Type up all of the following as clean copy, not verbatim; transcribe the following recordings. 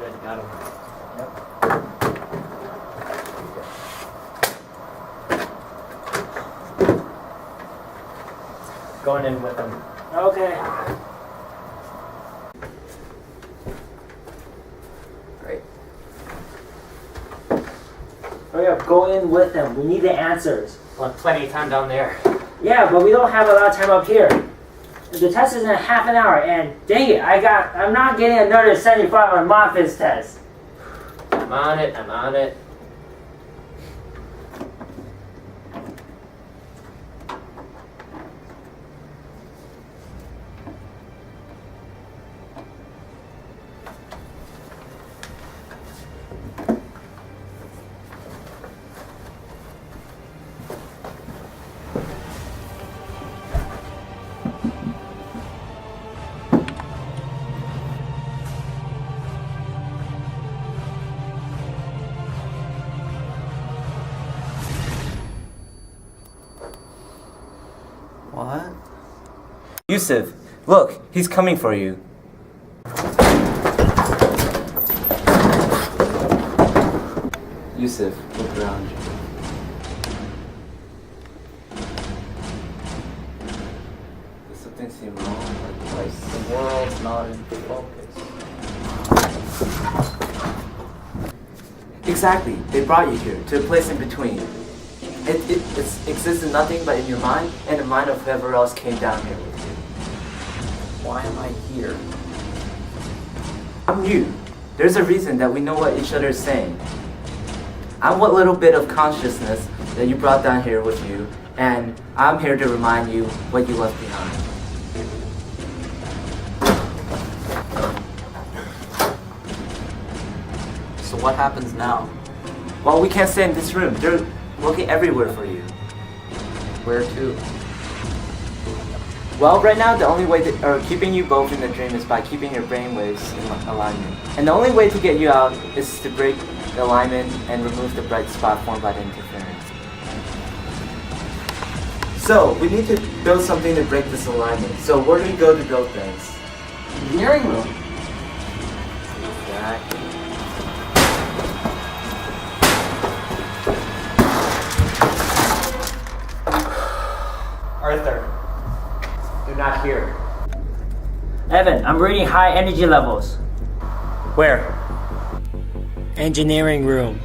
Good, got him. Yep. Going in with him. Okay. Great. Hurry up, go in with them. We need the answers. We'll have plenty of time down there. Yeah, but we don't have a lot of time up here. The test is in half an hour, and dang it, I'm not getting another 75 on ModPhys test. I'm on it, I'm on it. What? Youcef, look, he's coming for you. Youcef, look around you. Does something seem wrong? Like the world's not in focus. Exactly, they brought you here, to a place in between. It exists in nothing but in your mind and the mind of whoever else came down here with you. Why am I here? I'm you. There's a reason that we know what each other is saying. I'm what little bit of consciousness that you brought down here with you, and I'm here to remind you what you left behind. So what happens now? Well, we can't stay in this room. They're looking everywhere for you. Where to? Well, right now the only way keeping you both in the dream is by keeping your brainwaves in alignment. And the only way to get you out is to break the alignment and remove the bright spot formed by the interference. So, we need to build something to break this alignment. So where do we go to build things? Engineering room. Exactly. Arthur, you're not here. Evan, I'm reading high energy levels. Where? Engineering room.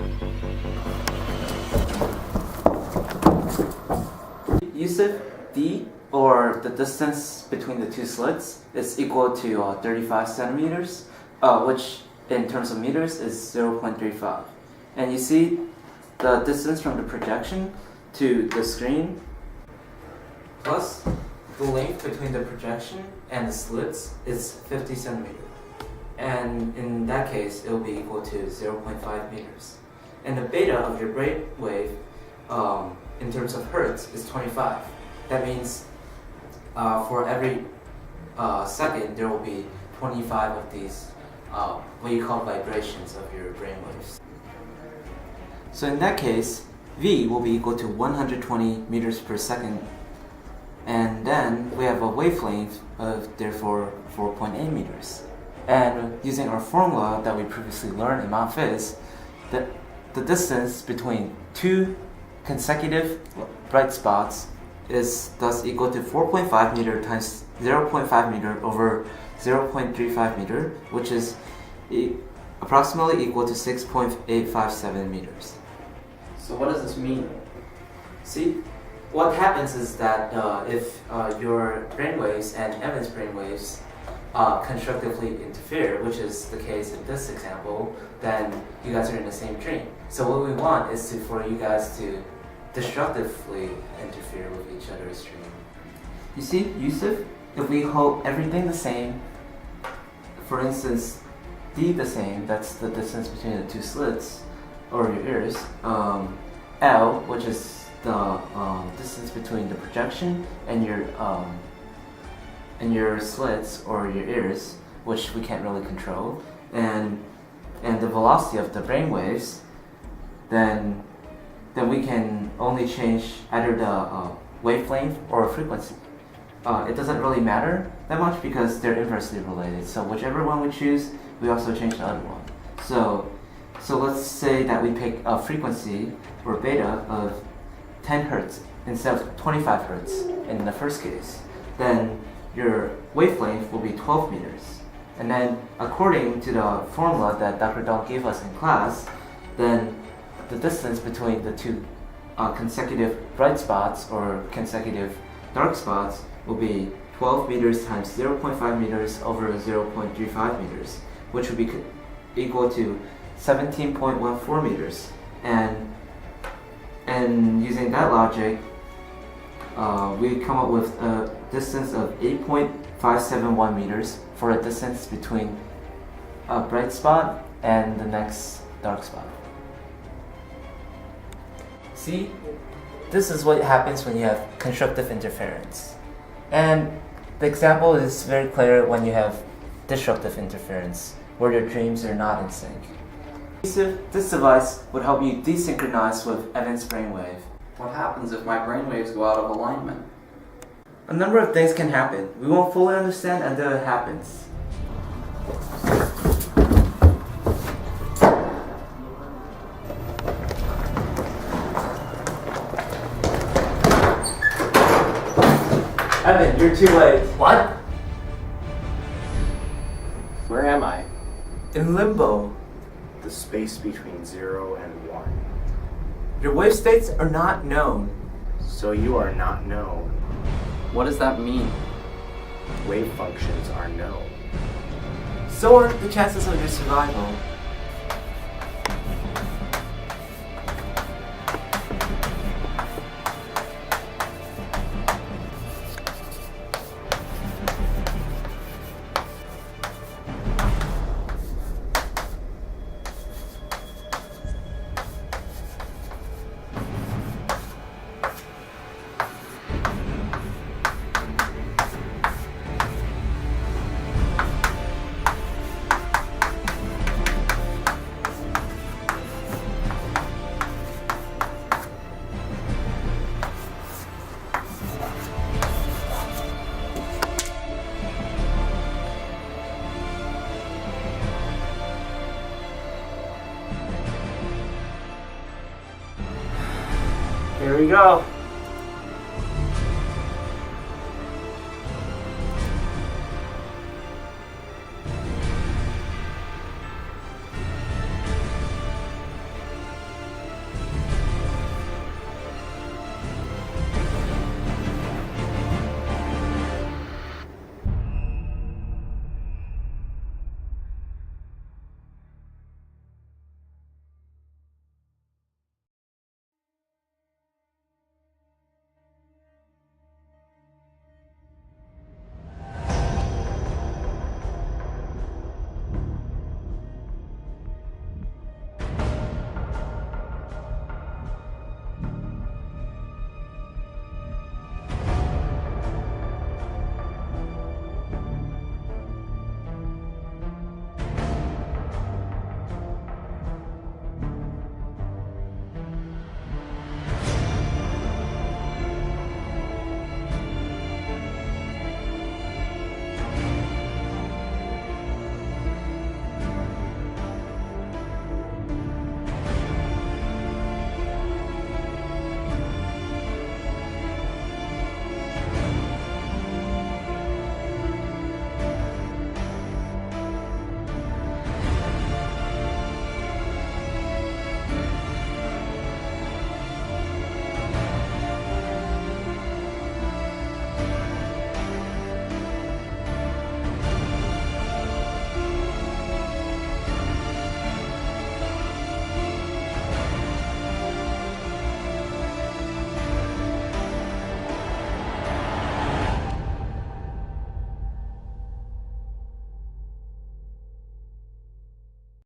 Youcef, D, or the distance between the two slits, is equal to 35 centimeters, which in terms of meters is 0.35. And you see the distance from the projection to the screen plus the length between the projection and the slits is 50 centimeters. And in that case, it will be equal to 0.5 meters. And the beta of your brainwave, in terms of hertz, is 25. That means for every second, there will be 25 of these, what you call vibrations of your brainwaves. So in that case, V will be equal to 120 meters per second. And then we have a wavelength of therefore 4.8 meters. And using our formula that we previously learned in ModPhys, the distance between two consecutive bright spots is thus equal to 4.5 meter times 0.5 meter over 0.35 meter, which is approximately equal to 6.857 meters. So what does this mean? See, what happens is that if your brainwaves and Evan's brainwaves constructively interfere, which is the case in this example, then you guys are in the same dream. So what we want is for you guys to destructively interfere with each other's dream. You see, Youcef, if we hold everything the same, for instance, D the same, that's the distance between the two slits, or your ears, L, which is the distance between the projection and your slits or your ears, which we can't really control, and the velocity of the brain waves, then we can only change either the wavelength or frequency. It doesn't really matter that much because they're inversely related. So whichever one we choose, we also change the other one. So let's say that we pick a frequency or beta of 10 hertz instead of 25 hertz in the first case. Then your wavelength will be 12 meters. And then according to the formula that Dr. Dong gave us in class, then the distance between the two consecutive bright spots or consecutive dark spots will be 12 meters times 0.5 meters over 0.35 meters, which would be equal to 17.14 meters. And using that logic, we come up with a distance of 8.571 meters for a distance between a bright spot and the next dark spot. See, this is what happens when you have constructive interference. And the example is very clear when you have disruptive interference, where your dreams are not in sync. This device would help you desynchronize with Evan's brainwave. What happens if my brainwaves go out of alignment? A number of things can happen. We won't fully understand until it happens. Evan, you're too late. What? Where am I? In limbo. The space between 0 and 1. Your wave states are not known. So you are not known. What does that mean? Wave functions are known. So are the chances of your survival. Here we go.